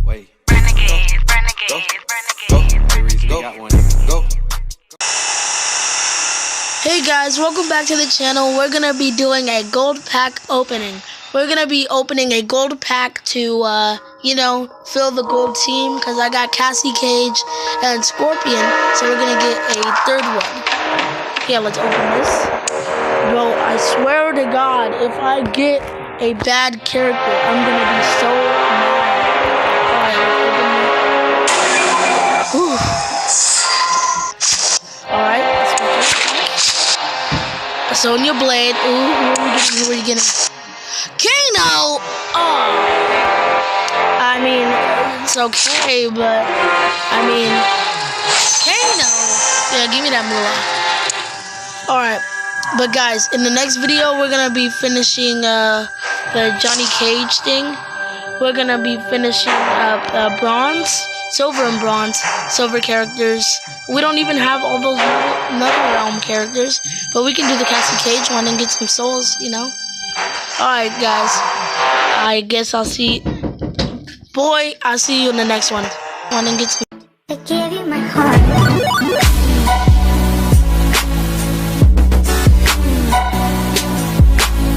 Wait. Renegade. Go. Got one. Go. Hey guys, welcome back to the channel. We're gonna be doing a gold pack opening. We're gonna be opening a gold pack to, fill the gold team, because I got Cassie Cage and Scorpion, so we're gonna get a third one. Yeah, let's open this. Bro, I swear to God, if I get a bad character, I'm gonna be so mad. Alright, let's open it. Alright, Sonya Blade. Ooh, who are you getting? Kano! Oh. I mean, it's okay, but Kano. Yeah, give me that moolah. Alright, but guys, in the next video, we're gonna be finishing the Johnny Cage thing. We're gonna be finishing bronze, silver and bronze, silver characters. We don't even have all those NetherRealm characters, but we can do the Cassie Cage one and get some souls, Alright, guys. I guess I'll see you in the next one. And get some. I gave you my heart.